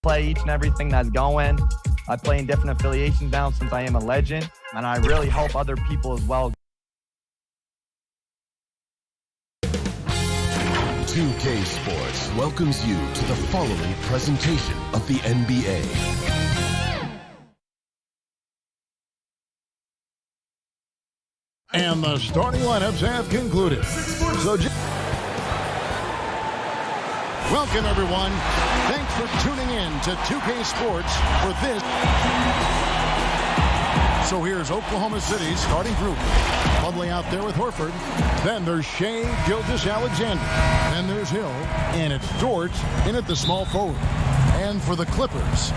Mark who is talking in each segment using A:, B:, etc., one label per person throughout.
A: Play each and everything that's going. I play in different affiliations now since I am a legend, and I really help other people as well.
B: 2K Sports welcomes you to the following presentation of the NBA.
C: And the starting lineups have concluded. So, welcome, everyone. Thanks for tuning in to 2K Sports for this. So here's Oklahoma City's starting group. Budley out there with Horford. Then there's Shea Gilgeous-Alexander. Then there's Hill. And it's Dort in at the small forward. And for the Clippers,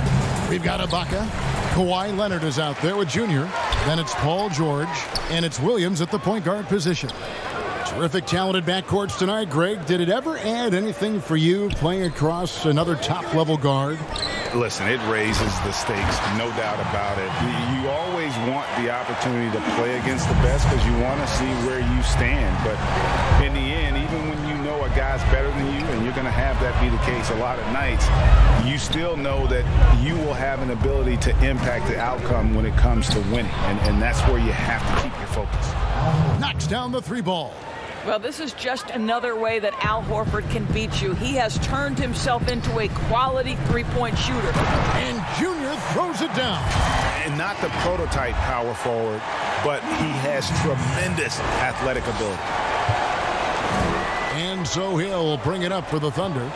C: we've got Ibaka. Kawhi Leonard is out there with Junior. Then it's Paul George. And it's Williams at the point guard position. Terrific, talented backcourts tonight. Greg, did it ever add anything for you playing across another top-level guard?
D: Listen, it raises the stakes, no doubt about it. You always want the opportunity to play against the best because you want to see where you stand. But in the end, even when you know a guy's better than you, and you're going to have that be the case a lot of nights, you still know that you will have an ability to impact the outcome when it comes to winning. And that's where you have to keep your focus.
C: Knocks down the three ball.
E: Well, this is just another way that Al Horford can beat you. He has turned himself into a quality three-point shooter.
C: And Junior throws it down.
D: And not the prototype power forward, but he has tremendous athletic ability.
C: And so he'll bring it up for the Thunder.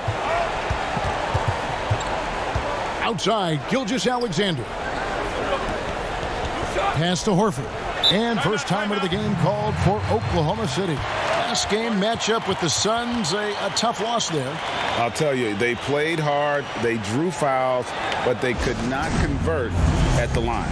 C: Outside, Gilgeous-Alexander. Pass to Horford. And first timer of the game called for Oklahoma City. Last game matchup with the Suns, a tough loss there.
D: I'll tell you, they played hard, they drew fouls, but they could not convert at the line.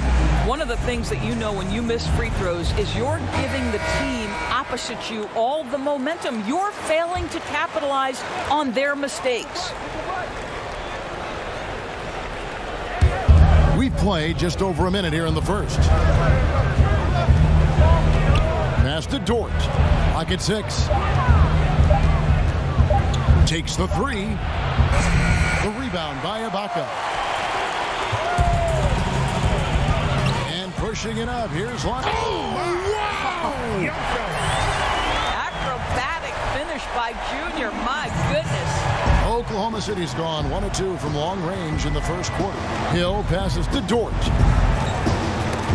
E: One of the things that you know when you miss free throws is you're giving the team opposite you all the momentum. You're failing to capitalize on their mistakes.
C: We've played just over a minute here in the first. Pass to Dort. Pocket 6. Takes the 3. The rebound by Ibaka. And pushing it up. Here's one. Oh, wow!
E: Acrobatic finish by Junior. My goodness.
C: Oklahoma City's gone 1 of 2 from long range in the first quarter. Hill passes to Dort.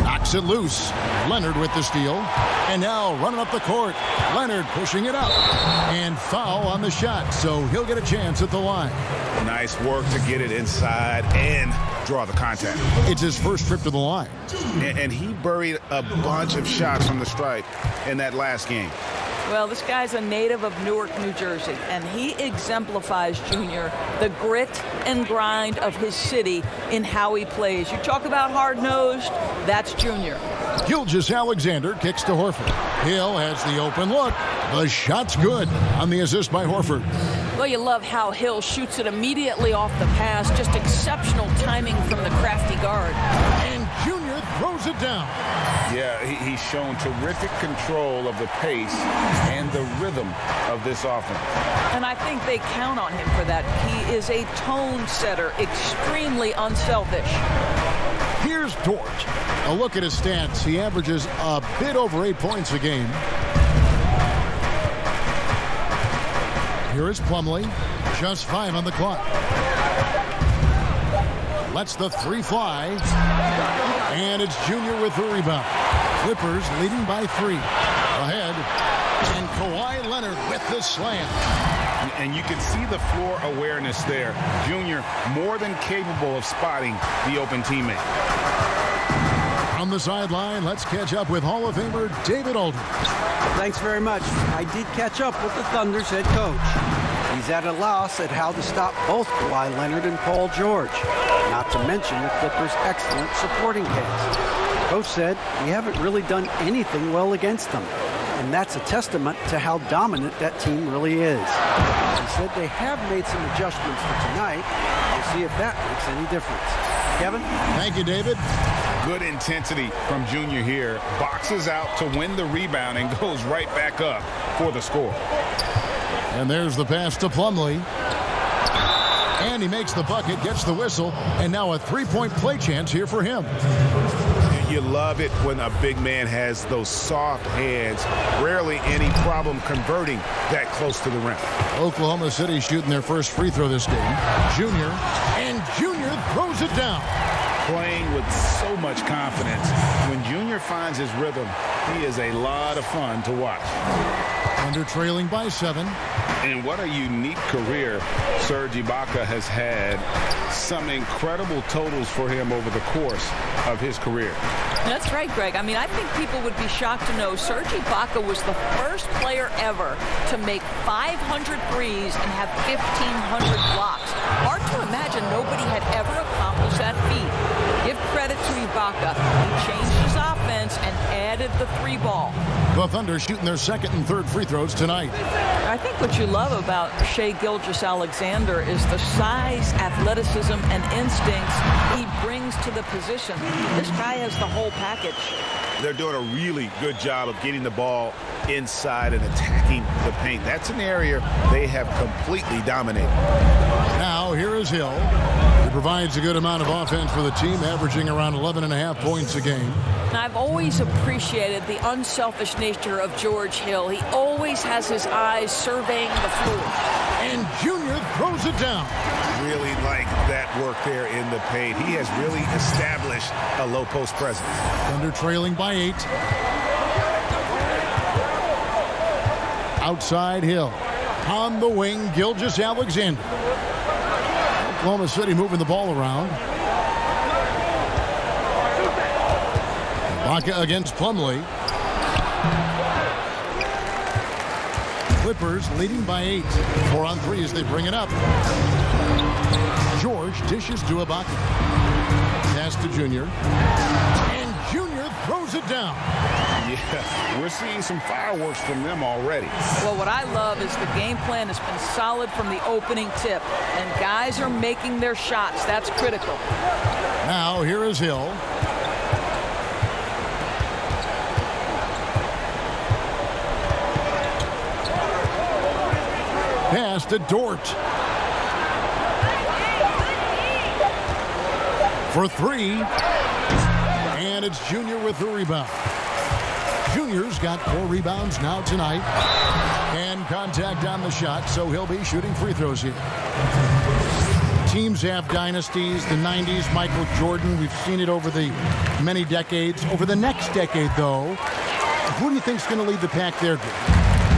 C: Knocks it loose. Leonard with the steal. And now running up the court. Leonard pushing it up. And foul on the shot, so he'll get a chance at the line.
D: Nice work to get it inside and draw the contact.
C: It's his first trip to the line.
D: And he buried a bunch of shots from the stripe in that last game.
E: Well, this guy's a native of Newark, New Jersey, and he exemplifies, Junior, the grit and grind of his city in how he plays. You talk about hard-nosed, that's Junior.
C: Gilgeous-Alexander kicks to Horford. Hill has the open look. The shot's good on the assist by Horford.
E: Well, you love how Hill shoots it immediately off the pass. Just exceptional timing from the crafty guard.
C: And Junior throws it down.
D: Yeah, he's shown terrific control of the pace and the rhythm of this offense.
E: And I think they count on him for that. He is a tone setter, extremely unselfish.
C: Here's Dort. A look at his stats. He averages a bit over 8 points a game. Here is Plumlee. Just 5 on the clock. Lets the 3 fly. And it's Junior with the rebound. Clippers leading by 3. Ahead. And Kawhi Leonard with the slam.
D: And you can see the floor awareness there. Junior more than capable of spotting the open teammate.
C: On the sideline, let's catch up with Hall of Famer David Aldridge.
F: Thanks very much. I did catch up with the Thunder's head coach. He's at a loss at how to stop both Kawhi Leonard and Paul George, not to mention the Clippers' excellent supporting cast. Coach said we haven't really done anything well against them, and that's a testament to how dominant that team really is. He said they have made some adjustments for tonight. We'll see if that makes any difference. Kevin?
C: Thank you, David.
D: Good intensity from Junior here. Boxes out to win the rebound and goes right back up for the score.
C: And there's the pass to Plumlee. And he makes the bucket, gets the whistle, and now a three-point play chance here for him.
D: You love it when a big man has those soft hands. Rarely any problem converting that close to the rim.
C: Oklahoma City shooting their first free throw this game. Junior, and Junior throws it down.
D: Playing with so much confidence. When Junior finds his rhythm, he is a lot of fun to watch.
C: Under trailing by 7.
D: And what a unique career Serge Ibaka has had. Some incredible totals for him over the course of his career.
E: That's right, Greg. I mean, I think people would be shocked to know Serge Ibaka was the first player ever to make 500 threes and have 1,500 blocks. Hard to imagine nobody had ever accomplished that feat. Give credit to Ibaka. He changed his offense and added the three ball.
C: The Thunder shooting their second and third free throws tonight.
E: I think what you love about Shai Gilgeous-Alexander is the size, athleticism, and instincts he brings to the position. This guy has the whole package.
D: They're doing a really good job of getting the ball inside and attacking the paint. That's an area they have completely dominated.
C: Now here is Hill. He provides a good amount of offense for the team, averaging around 11.5 points a game.
E: I've always appreciated the unselfish nature of George Hill. He always has his eyes surveying the floor.
C: And Junior throws it down.
D: Really like that work there in the paint. He has really established a low post presence.
C: Thunder trailing by 8. Outside Hill. On the wing, Gilgeous-Alexander. Oklahoma City moving the ball around. Ibaka against Plumlee. Clippers leading by 8. 4 on 3 as they bring it up. George dishes to Ibaka. Pass to Junior. And Junior throws it down.
D: Yeah, we're seeing some fireworks from them already.
E: Well, what I love is the game plan has been solid from the opening tip, and guys are making their shots. That's critical.
C: Now here is Hill. Pass to Dort. For 3. And it's Junior with the rebound. Junior's got 4 rebounds now tonight. And contact on the shot, so he'll be shooting free throws here. Teams have dynasties. The 90s, Michael Jordan. We've seen it over the many decades. Over the next decade, though, who do you think's going to lead the pack there, Greg?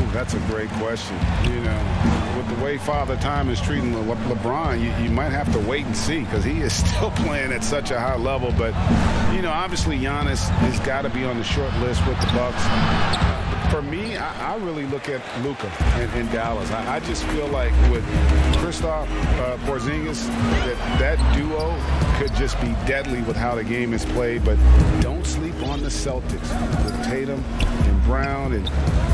D: Ooh, that's a great question. You know, with the way Father Time is treating LeBron, you might have to wait and see because he is still playing at such a high level. But, you know, obviously Giannis has got to be on the short list with the Bucks. For me, I really look at Luka in Dallas. I just feel like with Kristaps Porzingis, that duo could just be deadly with how the game is played. But don't sleep on the Celtics with Tatum and Brown and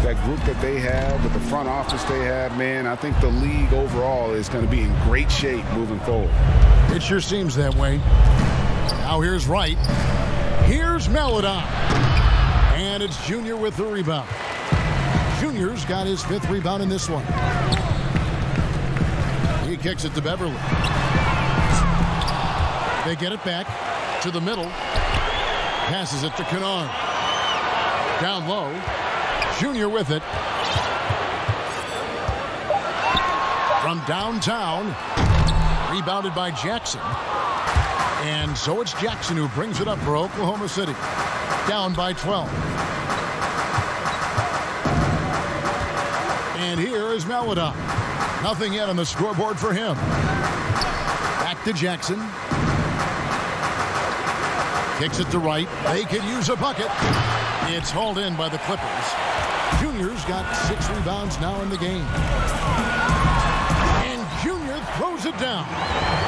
D: that group that they have, with the front office they have. Man, I think the league overall is going to be in great shape moving forward.
C: It sure seems that way. Now here's Wright. Here's Melodon. And it's Junior with the rebound. Junior's got his 5th rebound in this one. He kicks it to Beverly. They get it back to the middle. Passes it to Kennard. Down low. Junior with it. From downtown. Rebounded by Jackson. And so it's Jackson who brings it up for Oklahoma City. Down by 12. And here is Melodon. Nothing yet on the scoreboard for him. Back to Jackson. Kicks it to Wright. They could use a bucket. It's hauled in by the Clippers. Junior's got 6 rebounds now in the game. And Junior throws it down.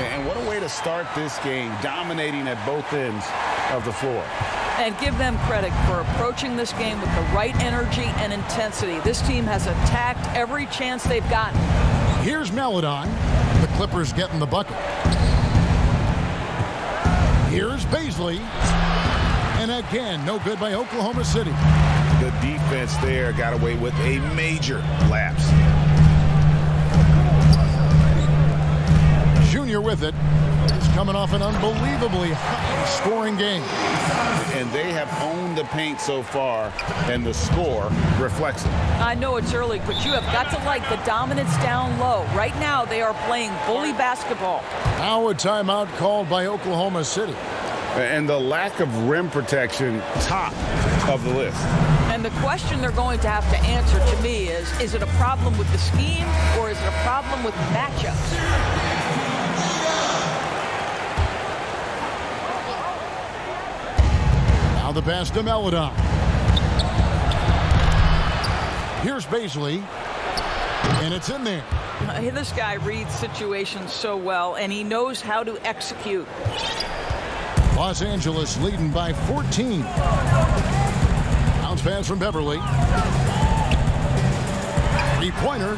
D: And what a way to start this game, dominating at both ends of the floor.
E: And give them credit for approaching this game with the right energy and intensity. This team has attacked every chance they've gotten.
C: Here's Maledon. The Clippers getting the bucket. Here's Baisley. And again, no good by Oklahoma City.
D: The defense there got away with a major lapse.
C: Junior with it. He's coming off an unbelievably high-scoring game.
D: And they have owned the paint so far, and the score reflects it.
E: I know it's early, but you have got to like the dominance down low. Right now, they are playing bully basketball.
C: Now a timeout called by Oklahoma City.
D: And the lack of rim protection, top of the list.
E: And the question they're going to have to answer to me is it a problem with the scheme or is it a problem with matchups?
C: Now the pass to Maledon. Here's Baisley. And it's in there.
E: This guy reads situations so well, and he knows how to execute.
C: Los Angeles leading by 14. Bounce pass from Beverly. Three-pointer.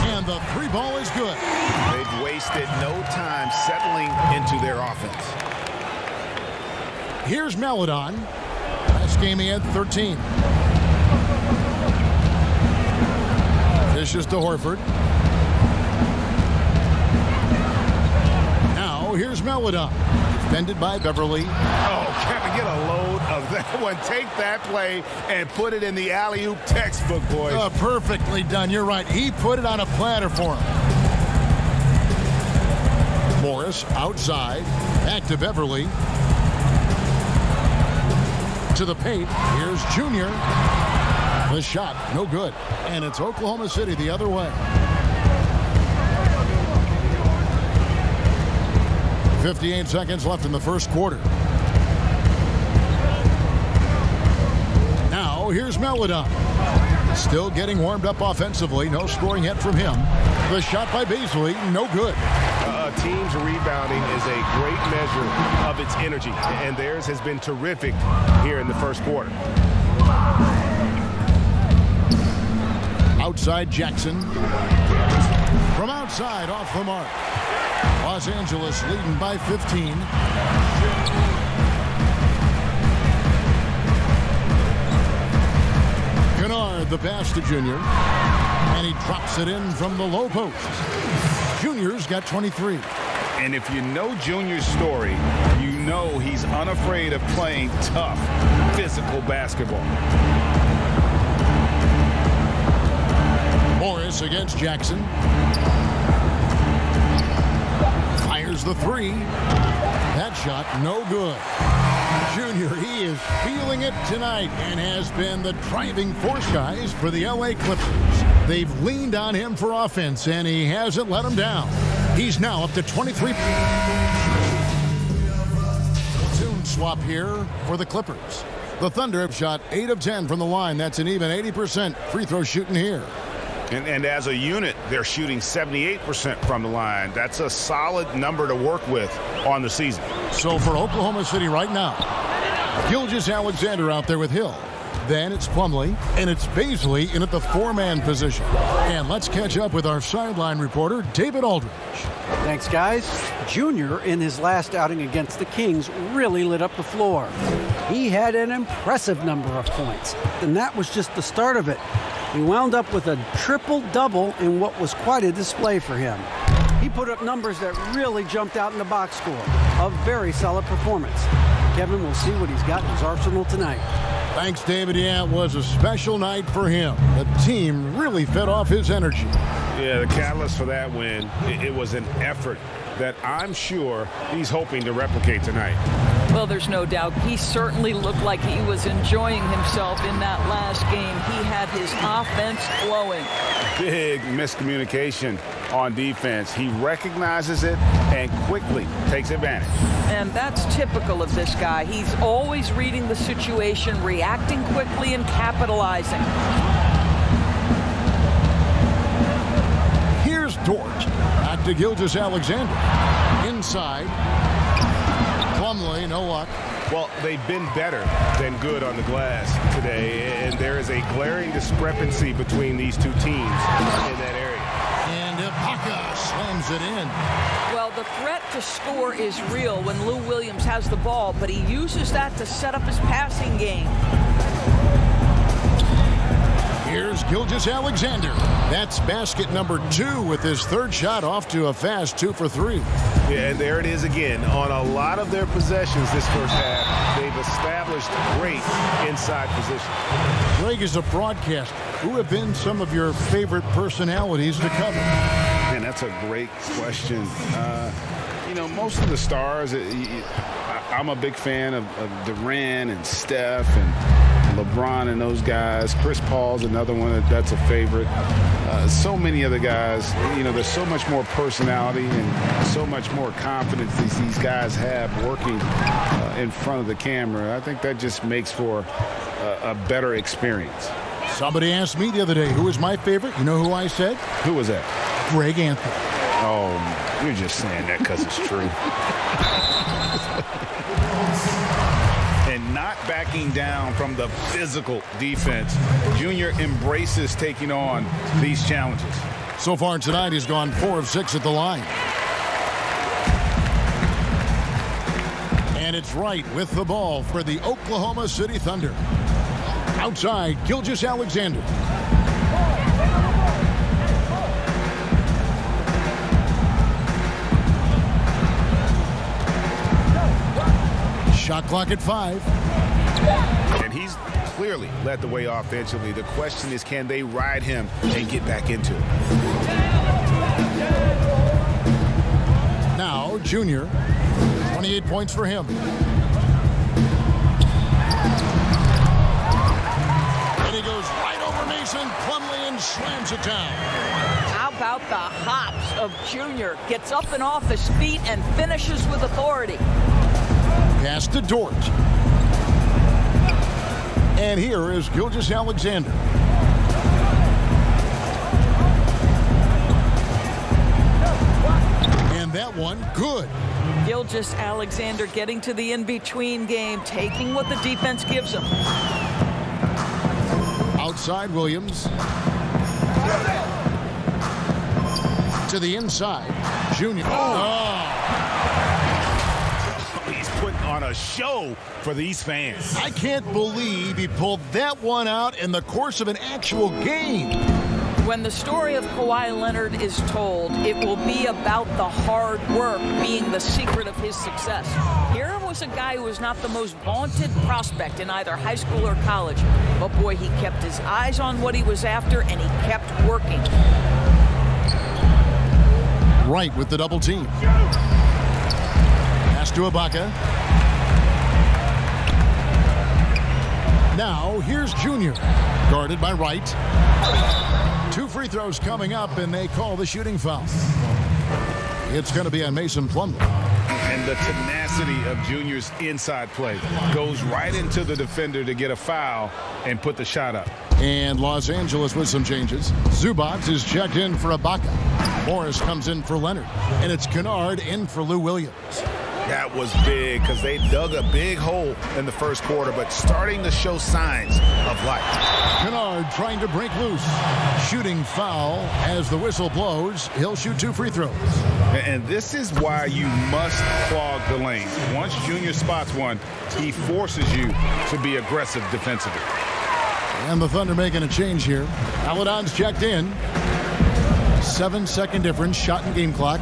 C: And the three ball is good.
D: They've wasted no time settling into their offense.
C: Here's Maledon. Last game he had 13. Dishes to Horford. Now here's Maledon. Defended by Beverly.
D: Oh, can we get a load of that one? Take that play and put it in the alley-oop textbook, boys.
C: Perfectly done. You're right. He put it on a platter for him. Morris outside. Back to Beverly. To the paint. Here's Junior. The shot, no good. And it's Oklahoma City the other way. 58 seconds left in the first quarter. Now here's Maledon. Still getting warmed up offensively. No scoring yet from him. The shot by Baisley, no good.
G: A team's rebounding is a great measure of its energy, and theirs has been terrific here in the first quarter.
C: Outside Jackson. From outside, off the mark. Los Angeles leading by 15. Kennard, the pass to Junior. And he drops it in from the low post. Junior's got 23.
D: And if you know Junior's story, you know he's unafraid of playing tough, physical basketball.
C: Morris against Jackson. Fires the three. That shot, no good. Junior, he is feeling it tonight and has been the driving force, guys, for the LA Clippers. They've leaned on him for offense, and he hasn't let them down. He's now up to 23. Platoon swap here for the Clippers. The Thunder have shot 8 of 10 from the line. That's an even 80% free throw shooting here.
D: And as a unit, they're shooting 78% from the line. That's a solid number to work with on the season.
C: So for Oklahoma City right now, Gilgeous-Alexander out there with Hill. Then it's Plumlee, and it's Baisley in at the four-man position. And let's catch up with our sideline reporter, David Aldridge.
F: Thanks, guys. Junior, in his last outing against the Kings, really lit up the floor. He had an impressive number of points, and that was just the start of it. He wound up with a triple-double in what was quite a display for him. He put up numbers that really jumped out in the box score. A very solid performance. Kevin will see what he's got in his arsenal tonight.
C: Thanks, David. Yeah, it was a special night for him. The team really fed off his energy.
D: Yeah, the catalyst for that win, it was an effort that I'm sure he's hoping to replicate tonight.
E: Well, there's no doubt. He certainly looked like he was enjoying himself in that last game. He had his offense flowing.
D: Big miscommunication on defense. He recognizes it and quickly takes advantage.
E: And that's typical of this guy. He's always reading the situation, reacting quickly, and capitalizing.
C: Here's Dort. Back to Gilgeous-Alexander. Inside. Plumlee, no luck.
G: Well, they've been better than good on the glass today, and there is a glaring discrepancy between these two teams in that area.
C: And Ibaka slams it in.
E: Well, the threat to score is real when Lou Williams has the ball, but he uses that to set up his passing game.
C: Here's Gilgeous-Alexander. That's basket number 2 with his third shot off to a fast 2 for 3.
G: Yeah, and there it is again. On a lot of their possessions this first half, they've established great inside position.
C: Greg, is a broadcaster. Who have been some of your favorite personalities to cover?
D: Man, that's a great question. Most of the stars, I'm a big fan of Durant and Steph and LeBron and those guys. Chris Paul's another one that's a favorite. So many other guys, there's so much more personality and so much more confidence these guys have working in front of the camera. I think that just makes for a better experience.
C: Somebody asked me the other day, who was my favorite? You know who I said?
D: Who was that?
C: Greg Anthony.
D: Oh, you're just saying that because it's true. And not backing down from the physical defense. Junior embraces taking on these challenges.
C: So far tonight, he's gone 4 of 6 at the line. And it's Wright with the ball for the Oklahoma City Thunder. Outside, Gilgeous-Alexander. Shot clock at 5.
G: And he's clearly led the way offensively. The question is, can they ride him and get back into it?
C: Now, Junior, 28 points for him. And he goes right over Mason Plumlee and slams it down.
E: How about the hops of Junior? Gets up and off his feet and finishes with authority.
C: Pass to Dort. And here is Gilgeous-Alexander. And that one, good.
E: Gilgeous-Alexander getting to the in-between game, taking what the defense gives him.
C: Outside Williams. To the inside. Junior.
G: He's putting on a show for these fans.
C: I can't believe he pulled that one out in the course of an actual game.
E: When the story of Kawhi Leonard is told, it will be about the hard work being the secret of his success. Here was a guy who was not the most vaunted prospect in either high school or college, but boy, he kept his eyes on what he was after and he kept working.
C: Right with the double team. Pass to Ibaka. Now, here's Junior. Guarded by Wright. 2 free throws coming up, and they call the shooting foul. It's going to be on Mason Plumlee.
D: And the tenacity of Junior's inside play goes right into the defender to get a foul and put the shot up.
C: And Los Angeles with some changes. Zubac is checked in for Ibaka. Morris comes in for Leonard. And it's Kennard in for Lou Williams.
G: That was big because they dug a big hole in the first quarter, but starting to show signs of life.
C: Kennard trying to break loose. Shooting foul as the whistle blows. He'll shoot 2 free throws.
D: And this is why you must clog the lane. Once Junior spots one, he forces you to be aggressive defensively.
C: And the Thunder making a change here. Aladon's checked in. 7-second difference, shot and game clock.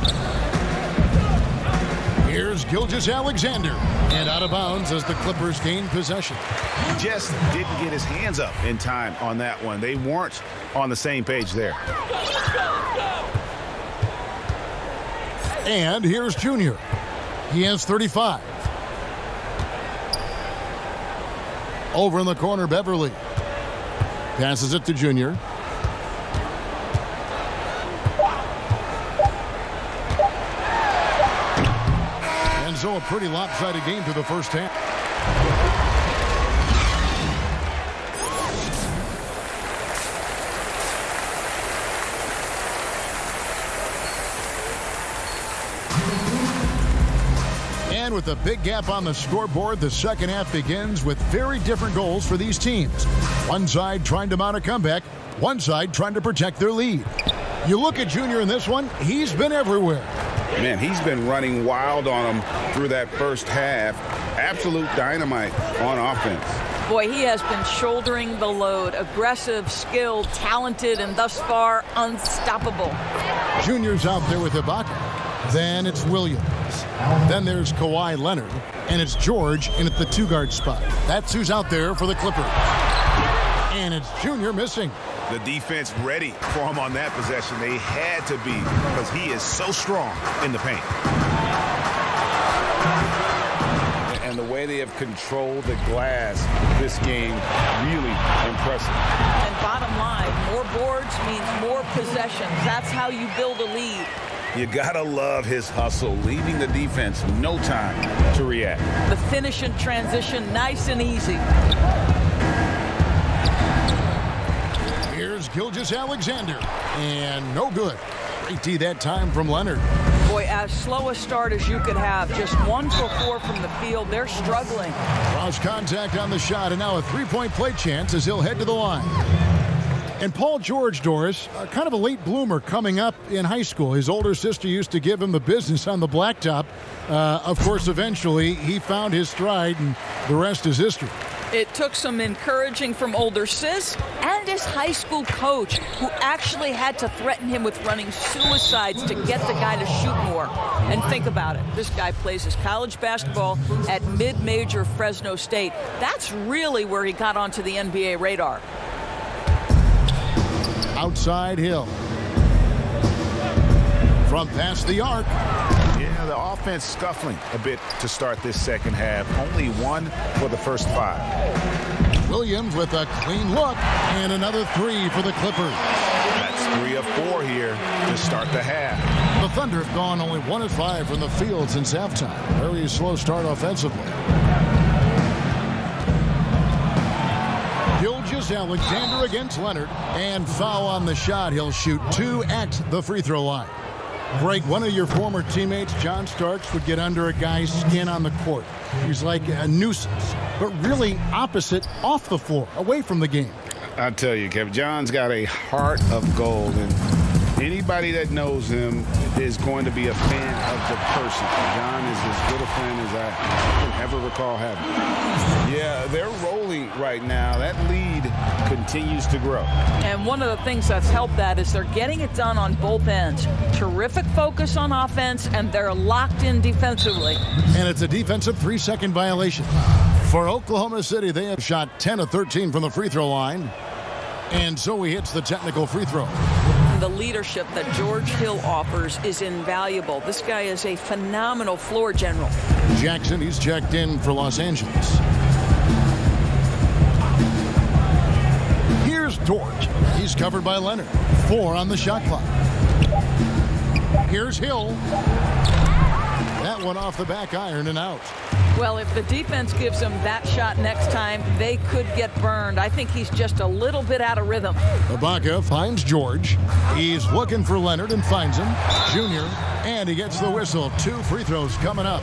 C: Here's Gilgeous-Alexander. And out of bounds as the Clippers gain possession.
D: He just didn't get his hands up in time on that one. They weren't on the same page there.
C: And here's Junior. He has 35. Over in the corner, Beverly. Passes it to Junior. And so a pretty lopsided game through the first half. with a big gap on the scoreboard, the second half begins with very different goals for these teams. One side trying to mount a comeback, one side trying to protect their lead. You look at Junior in this one, he's been everywhere.
D: Man, he's been running wild on him through that first half. Absolute dynamite on offense.
E: Boy, he has been shouldering the load. Aggressive, skilled, talented, and thus far unstoppable.
C: Junior's out there with Ibaka. Then it's Williams. Then there's Kawhi Leonard. And it's George in at the two-guard spot. That's who's out there for the Clippers. And it's Junior missing.
G: The defense ready for him on that possession. They had to be, because he is so strong in the paint.
D: And the way they have controlled the glass this game, really impressive.
E: And bottom line, more boards means more possessions. That's how you build a lead.
D: You gotta love his hustle, leaving the defense no time to react.
E: The finish and transition, nice and easy.
C: Here's Gilgeous-Alexander. And no good. Great D that time from Leonard.
E: Boy, as slow a start as you could have. Just 1 for 4 from the field. They're struggling.
C: Cross contact on the shot, and now a three-point play chance as he'll head to the line. And Paul George, Doris, kind of a late bloomer coming up in high school. His older sister used to give him the business on the blacktop. Of course, eventually, he found his stride, and the rest is history.
E: It took some encouraging from older sis and his high school coach, who actually had to threaten him with running suicides to get the guy to shoot more. And think about it. This guy plays his college basketball at mid-major Fresno State. That's really where he got onto the NBA radar.
C: Outside Hill. From past the arc.
D: Yeah, the offense scuffling a bit to start this second half. Only 1 for the first 5.
C: Williams with a clean look, and another 3 for the Clippers.
D: That's 3 of 4 here to start the half.
C: The Thunder have gone only 1 of 5 from the field since halftime. Very slow start offensively. Gilgeous-Alexander against Leonard, and foul on the shot. He'll shoot 2 at the free throw line. Greg, one of your former teammates, John Starks, would get under a guy's skin on the court. He's like a nuisance, but really opposite off the floor, away from the game.
D: I tell you, Kevin, John's got a heart of gold, and anybody that knows him is going to be a fan of the person. John is as good a friend as I can ever recall having. Yeah, they're rolling right now. That lead continues to grow.
E: And one of the things that's helped that is they're getting it done on both ends. Terrific focus on offense, and they're locked in defensively.
C: And it's a defensive 3-second violation. For Oklahoma City, they have shot 10 of 13 from the free throw line. And so he hits the technical free throw.
E: The leadership that George Hill offers is invaluable. This guy is a phenomenal floor general.
C: Jackson, he's checked in for Los Angeles. Here's Dort. He's covered by Leonard. 4 on the shot clock. Here's Hill. That one off the back iron and out.
E: Well, if the defense gives him that shot next time, they could get burned. I think he's just a little bit out of rhythm.
C: Ibaka finds George. He's looking for Leonard and finds him. Junior, and he gets the whistle. 2 free throws coming up.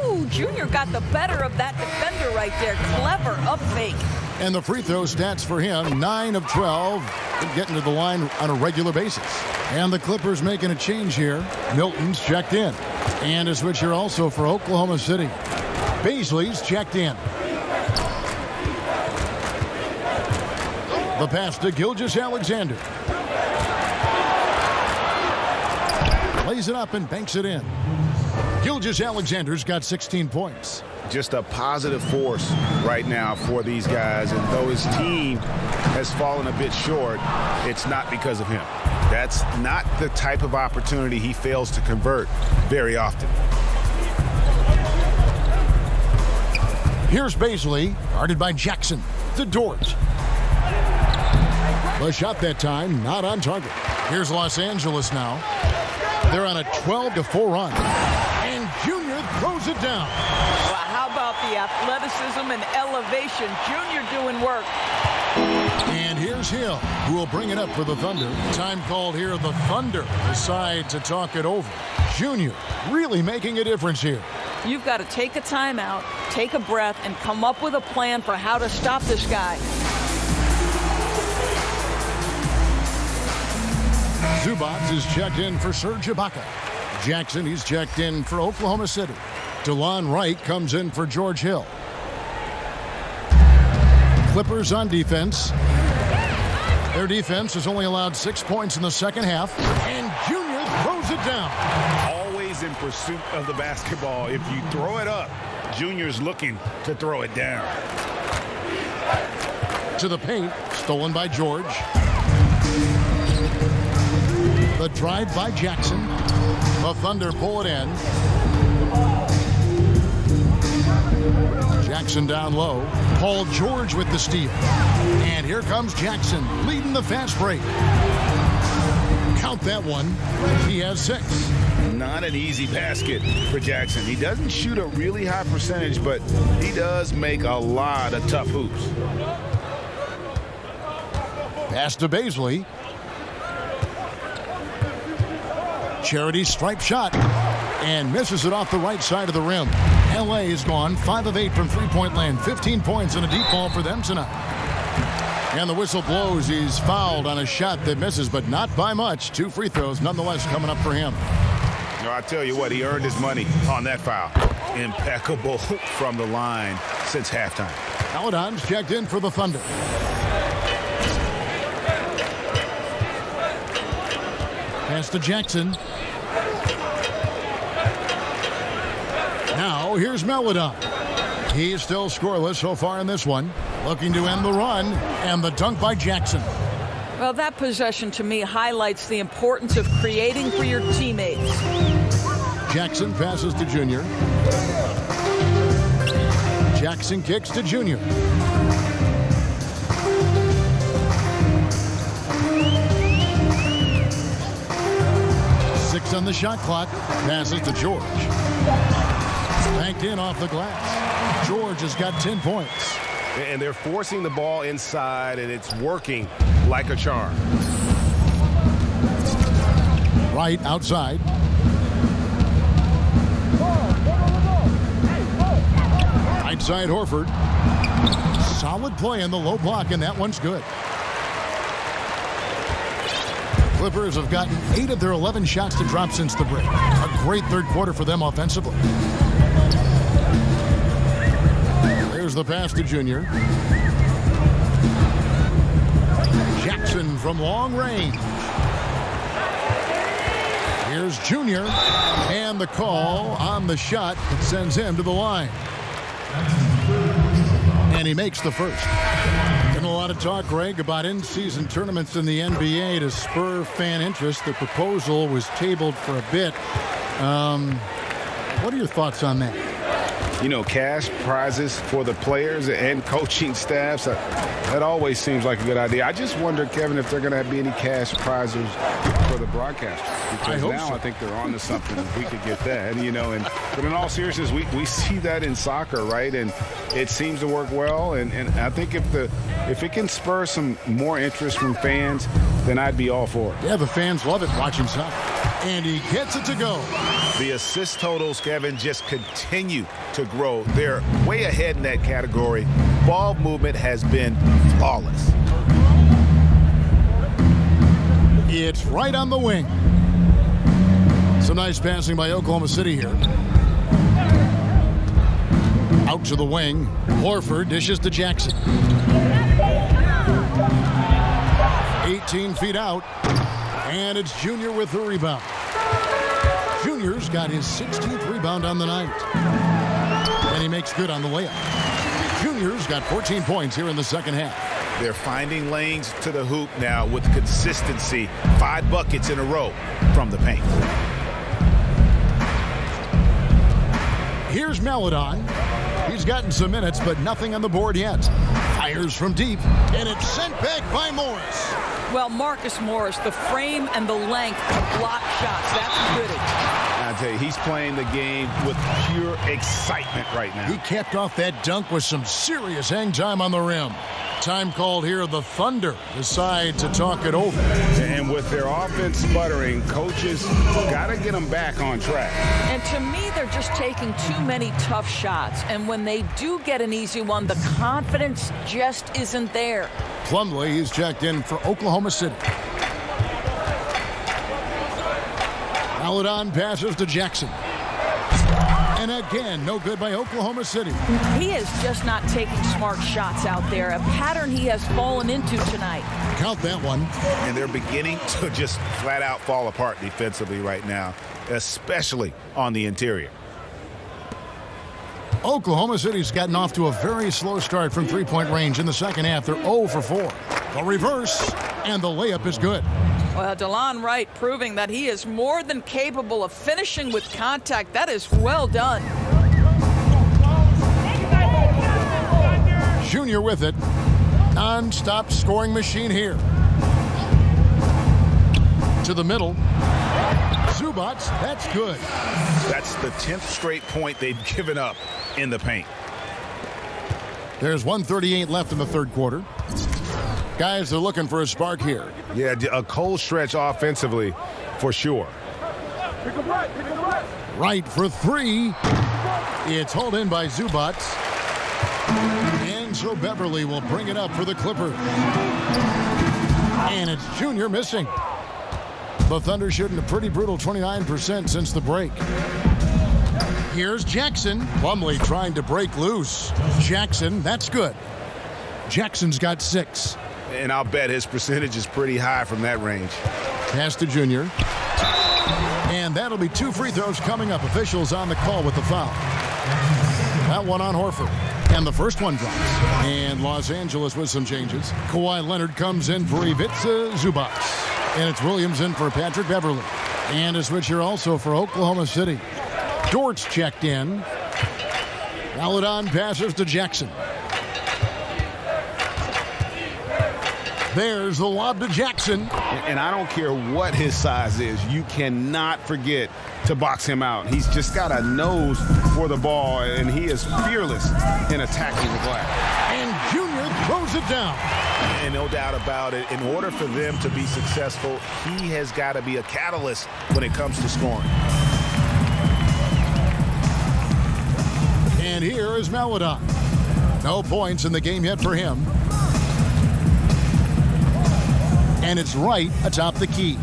E: Ooh, Junior got the better of that defender right there. Clever up fake.
C: And the free throw stats for him, 9 of 12. Getting to the line on a regular basis. And the Clippers making a change here. Milton's checked in. And a switch here also for Oklahoma City. Baisley's checked in. The pass to Gilgeous-Alexander. Lays it up and banks it in. Gilgeous-Alexander's got 16 points.
D: Just a positive force right now for these guys. And though his team has fallen a bit short, it's not because of him. That's not the type of opportunity he fails to convert very often.
C: Here's Baisley, guarded by Jackson. To Dort. The shot that time, not on target. Here's Los Angeles now. They're on a 12-4 run. And Junior throws it down.
E: Well, how about the athleticism and elevation? Junior doing work.
C: And here's Here's Hill, who will bring it up for the Thunder. Time called here. The Thunder decide to talk it over. Junior really making a difference here.
E: You've got to take a timeout, take a breath, and come up with a plan for how to stop this guy.
C: Zubats is checked in for Serge Ibaka. Jackson, he's checked in for Oklahoma City. DeLon Wright comes in for George Hill. Clippers on defense. Their defense has only allowed 6 points in the second half, and Junior throws it down.
D: Always in pursuit of the basketball. If you throw it up, Junior's looking to throw it down.
C: To the paint, stolen by George. The drive by Jackson. The Thunder pull it in. Jackson down low. Paul George with the steal. And here comes Jackson leading the fast break. Count that one. He has 6.
D: Not an easy basket for Jackson. He doesn't shoot a really high percentage, but he does make a lot of tough hoops.
C: Pass to Baisley. Charity stripe shot and misses it off the right side of the rim. LA is gone 5 of 8 from three-point land. 15 points and a deep ball for them tonight. And the whistle blows. He's fouled on a shot that misses, but not by much. 2 free throws nonetheless coming up for him.
D: I tell you what, he earned his money on that foul. Impeccable from the line since halftime.
C: Aladon's checked in for the Thunder. Pass to Jackson. Now here's Meladon. He's still scoreless so far in this one. Looking to end the run, and the dunk by Jackson.
E: Well, that possession to me highlights the importance of creating for your teammates.
C: Jackson passes to Junior. Jackson kicks to Junior. On the shot clock, passes to George. Banked in off the glass. George has got 10 points.
G: And they're forcing the ball inside, and it's working like a charm.
C: Right outside. Right side Horford. Solid play in the low block, and that one's good. Clippers have gotten 8 of their 11 shots to drop since the break. A great third quarter for them offensively. There's the pass to Junior. Jackson from long range. Here's Junior. And the call on the shot sends him to the line. And he makes the first. Been a lot of talk, Greg, about in-season tournaments in the NBA to spur fan interest. The proposal was tabled for a bit. What are your thoughts on that?
D: You know, cash prizes for the players and coaching staffs, that always seems like a good idea. I just wonder, Kevin, if they're going to be any cash prizes for the broadcasters. Because now I think they're on to something if we could get that. And, you know, but in all seriousness, we see that in soccer, right? And it seems to work well. And I think if it can spur some more interest from fans, then I'd be all for it.
C: Yeah, the fans love it watching soccer. And he gets it to go.
D: The assist totals, Kevin, just continue to grow. They're way ahead in that category. Ball movement has been flawless.
C: It's right on the wing. Some nice passing by Oklahoma City here. Out to the wing. Horford dishes to Jackson. 18 feet out. And it's Junior with the rebound. Junior's got his 16th rebound on the night. And he makes good on the layup. Junior's got 14 points here in the second half.
D: They're finding lanes to the hoop now with consistency. 5 buckets in a row from the paint.
C: Here's Meladon. He's gotten some minutes, but nothing on the board yet. Fires from deep, and it's sent back by Morris.
E: Well, Marcus Morris, the frame and the length to block shots. That's pretty.
D: tell you, he's playing the game with pure excitement right now.
C: He capped off that dunk with some serious hang time on the rim. Time called here. The Thunder decide to talk it over.
D: And with their offense sputtering, coaches got to get them back on track.
E: And to me, they're just taking too many tough shots. And when they do get an easy one, the confidence just isn't there.
C: Plumlee is checked in for Oklahoma City. Paladon passes to Jackson. And again, no good by Oklahoma City.
E: He is just not taking smart shots out there, a pattern he has fallen into tonight.
C: Count that one.
D: And they're beginning to just flat out fall apart defensively right now, especially on the interior.
C: Oklahoma City's gotten off to a very slow start from three-point range in the second half. They're 0 for 4. The reverse, and the layup is good.
E: Well, DeLon Wright proving that he is more than capable of finishing with contact. That is well done.
C: Junior with it. Non-stop scoring machine here. To the middle. Zubac, that's good.
D: That's the 10th straight point they've given up in the paint.
C: There's 1:38 left in the third quarter. Guys are looking for a spark here.
G: Yeah, a cold stretch offensively for sure.
C: Right for three. It's hauled in by Zubac. And so Beverly will bring it up for the Clippers. And it's Junior missing. The Thunder shooting a pretty brutal 29% since the break. Here's Jackson. Plumlee trying to break loose. Jackson, that's good. Jackson's got 6.
D: And I'll bet his percentage is pretty high from that range.
C: Pass to Junior. And that'll be 2 free throws coming up. Officials on the call with the foul. That one on Horford. And the first one drops. And Los Angeles with some changes. Kawhi Leonard comes in for Ivica Zubac. And it's Williams in for Patrick Beverly. And a switch here also for Oklahoma City. Dort's checked in. Paladon passes to Jackson. There's the lob to Jackson.
D: And I don't care what his size is. You cannot forget to box him out. He's just got a nose for the ball, and he is fearless in attacking the glass.
C: And Junior throws it down.
D: And no doubt about it, in order for them to be successful, he has got to be a catalyst when it comes to scoring.
C: And here is Maladon. No points in the game yet for him. And it's Wright atop the key.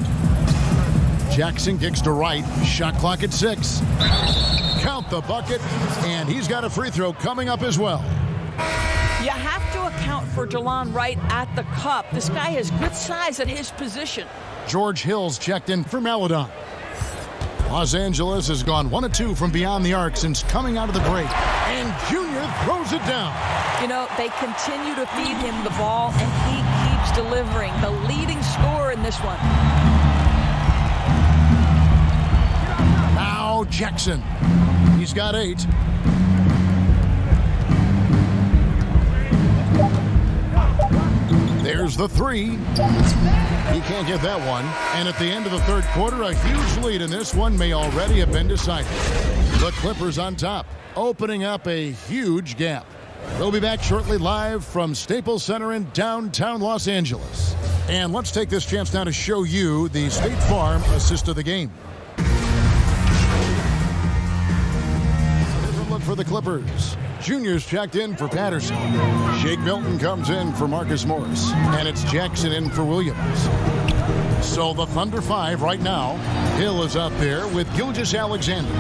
C: Jackson kicks to Wright. Shot clock at 6. Count the bucket. And he's got a free throw coming up as well.
E: You have to account for DeLon Wright at the cup. This guy has good size at his position.
C: George Hill's checked in for Maladon. Los Angeles has gone 1 of 2 from beyond the arc since coming out of the break. And Junior throws it down.
E: You know, they continue to feed him the ball, and he keeps delivering. The leading scorer in this one.
C: Now Jackson. He's got 8. There's the 3. He can't get that one. And at the end of the third quarter, a huge lead in this one may already have been decided. The Clippers on top, opening up a huge gap. We'll be back shortly live from Staples Center in downtown Los Angeles. And let's take this chance now to show you the State Farm assist of the game. Different look for the Clippers. Junior's checked in for Patterson. Shake Milton comes in for Marcus Morris. And it's Jackson in for Williams. So the Thunder 5 right now. Hill is up there with Gilgeous-Alexander.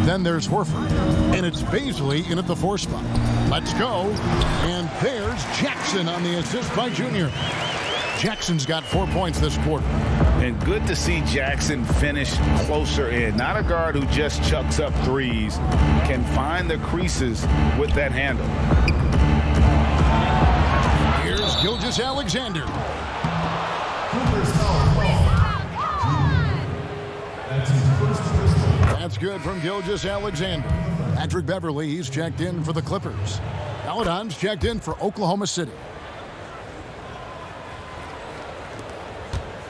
C: Then there's Horford. And it's Baisley in at the 4 spot. Let's go. And there's Jackson on the assist by Junior. Jackson's got 4 points this quarter.
D: And good to see Jackson finish closer in. Not a guard who just chucks up threes. Can find the creases with that handle.
C: Here's Gilgeous-Alexander. That's good from Gilgeous-Alexander. Patrick Beverly, he's checked in for the Clippers. Paladon's checked in for Oklahoma City.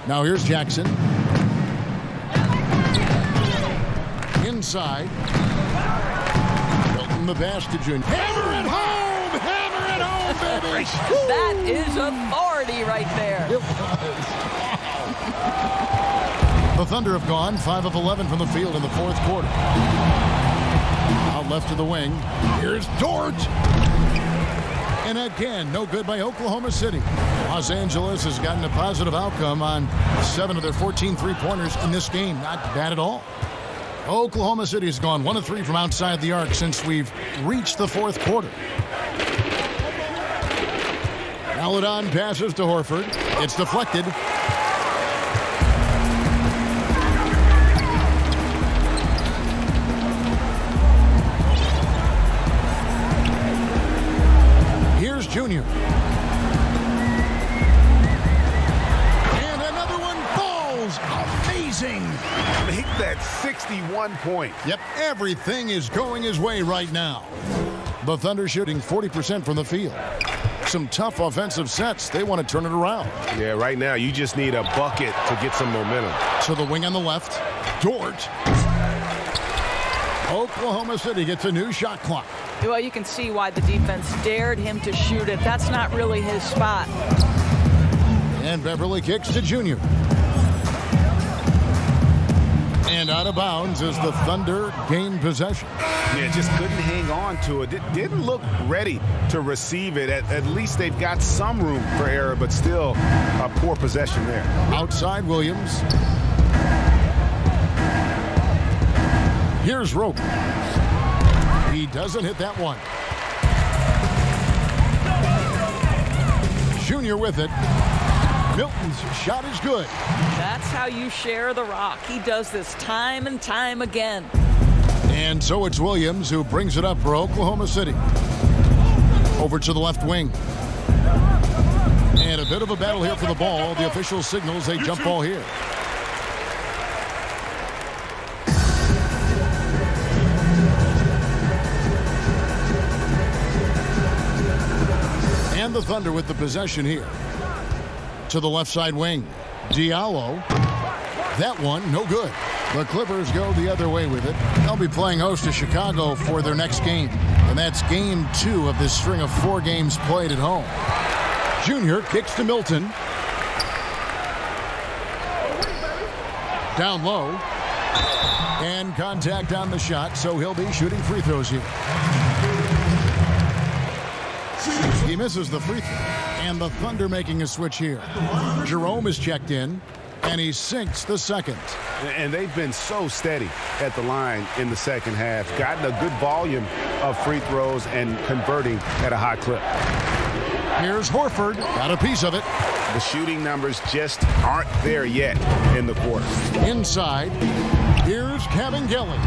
C: Now here's Jackson. inside. Milton the pass to Junior. Hammer it home! Hammer it home, baby!
E: That is authority right there.
C: It was. The Thunder have gone 5 of 11 from the field in the fourth quarter. Out left to the wing. Here's Dort. And again, no good by Oklahoma City. Los Angeles has gotten a positive outcome on 7 of their 14 three-pointers in this game. Not bad at all. Oklahoma City has gone 1 of 3 from outside the arc since we've reached the fourth quarter. Aladon passes to Horford. It's deflected. Here's Junior. And another one falls. Amazing.
D: Make that 61 point.
C: Yep, everything is going his way right now. The Thunder shooting 40% from the field. Some tough offensive sets. They want to turn it around.
G: Yeah, right now you just need a bucket to get some momentum.
C: To the wing on the left. Dort. Oklahoma City gets a new shot clock.
E: Well, you can see why the defense dared him to shoot it. That's not really his spot.
C: And Beverly kicks to Junior. And out of bounds as the Thunder gain possession.
D: Yeah, just couldn't hang on to it. Didn't look ready to receive it. At least they've got some room for error, but still a poor possession there.
C: Outside Williams. Here's Rope. He doesn't hit that one. Junior with it. Milton's shot is good.
E: That's how you share the rock. He does this time and time again.
C: And so it's Williams who brings it up for Oklahoma City. Over to the left wing. And a bit of a battle here for the ball. The official signals a jump ball here. And the Thunder with the possession here. To the left side wing. Diallo. That one, no good. The Clippers go the other way with it. They'll be playing host to Chicago for their next game. And that's game 2 of this string of 4 games played at home. Junior kicks to Milton. Down low. And contact on the shot, so he'll be shooting free throws here. He misses the free throw. And the Thunder making a switch here. Jerome is checked in, and he sinks the second.
D: And they've been so steady at the line in the second half. Gotten a good volume of free throws and converting at a high clip.
C: Here's Horford. Got a piece of it.
D: The shooting numbers just aren't there yet in the quarter.
C: Inside. Here's Kevin Gillen.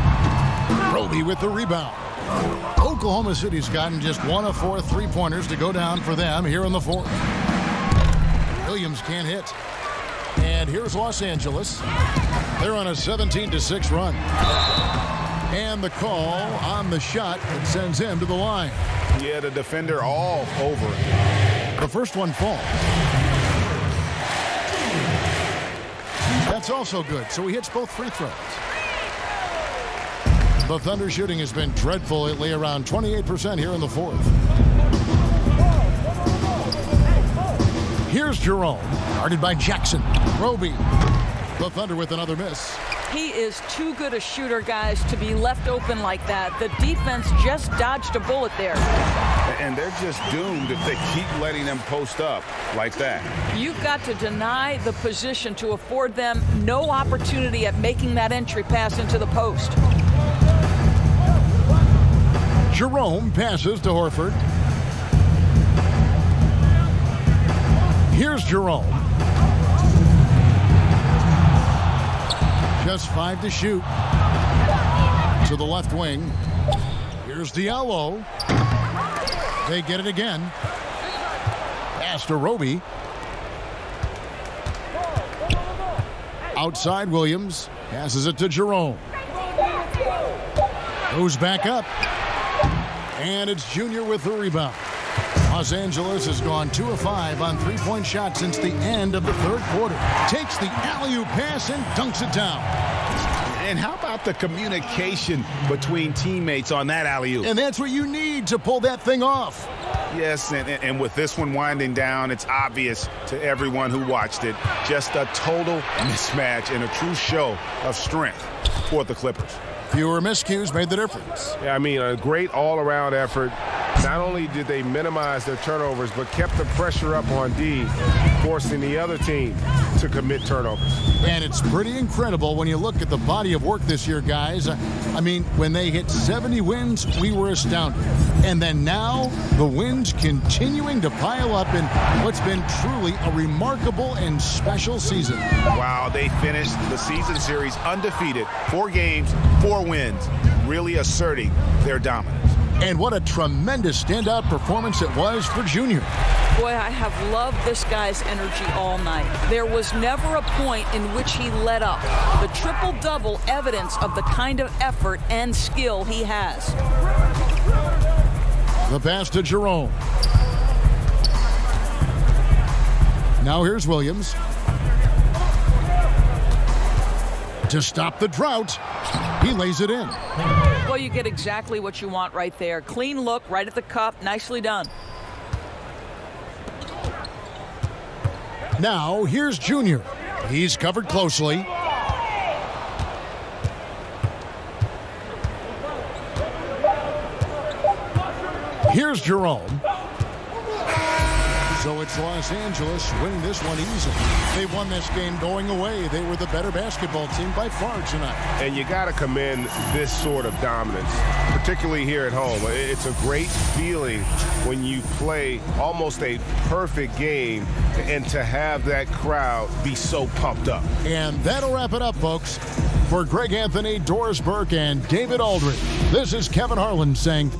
C: Roby with the rebound. Oklahoma City's gotten just 1 of 4 three-pointers to go down for them here in the fourth. Williams can't hit. And here's Los Angeles. They're on a 17-6 run. And the call on the shot that sends him to the line.
D: Yeah, the defender all over.
C: The first one falls. That's also good, so he hits both free throws. The Thunder shooting has been dreadful lately, around 28% here in the fourth. Here's Jerome, guarded by Jackson. Roby. The Thunder with another miss.
E: He is too good a shooter, guys, to be left open like that. The defense just dodged a bullet there.
D: And they're just doomed if they keep letting them post up like that.
E: You've got to deny the position to afford them no opportunity at making that entry pass into the post.
C: Jerome passes to Horford. Here's Jerome. Just 5 to shoot. To the left wing. Here's Diallo. They get it again. Pass to Roby. Outside Williams. Passes it to Jerome. Goes back up. And it's Junior with the rebound. Los Angeles has gone 2 of 5 on three-point shots since the end of the third quarter. Takes the alley-oop pass and dunks it down.
D: And how about the communication between teammates on that alley-oop?
C: And that's what you need to pull that thing off.
D: Yes, and with this one winding down, it's obvious to everyone who watched it. Just a total mismatch and a true show of strength for the Clippers.
C: Fewer miscues made the difference.
G: Yeah, I mean, a great all-around effort. Not only did they minimize their turnovers, but kept the pressure up on D, forcing the other team to commit turnovers.
C: And it's pretty incredible when you look at the body of work this year, guys. I mean, when they hit 70 wins, we were astounded. And then now, the wins continuing to pile up in what's been truly a remarkable and special season.
D: Wow, they finished the season series undefeated. 4 games, 4 wins, really asserting their dominance.
C: And what a tremendous standout performance it was for Junior.
E: Boy, I have loved this guy's energy all night. There was never a point in which he let up. The triple-double evidence of the kind of effort and skill he has.
C: The pass to Jerome. Now here's Williams. To stop the drought, he lays it in.
E: Well, you get exactly what you want right there. Clean look, right at the cup. Nicely done.
C: Now, here's Junior. He's covered closely. Here's Jerome. So it's Los Angeles winning this one easily. They won this game going away. They were the better basketball team by far tonight.
G: And you got to commend this sort of dominance, particularly here at home. It's a great feeling when you play almost a perfect game and to have that crowd be so pumped up.
C: And that'll wrap it up, folks. For Greg Anthony, Doris Burke, and David Aldridge, this is Kevin Harlan saying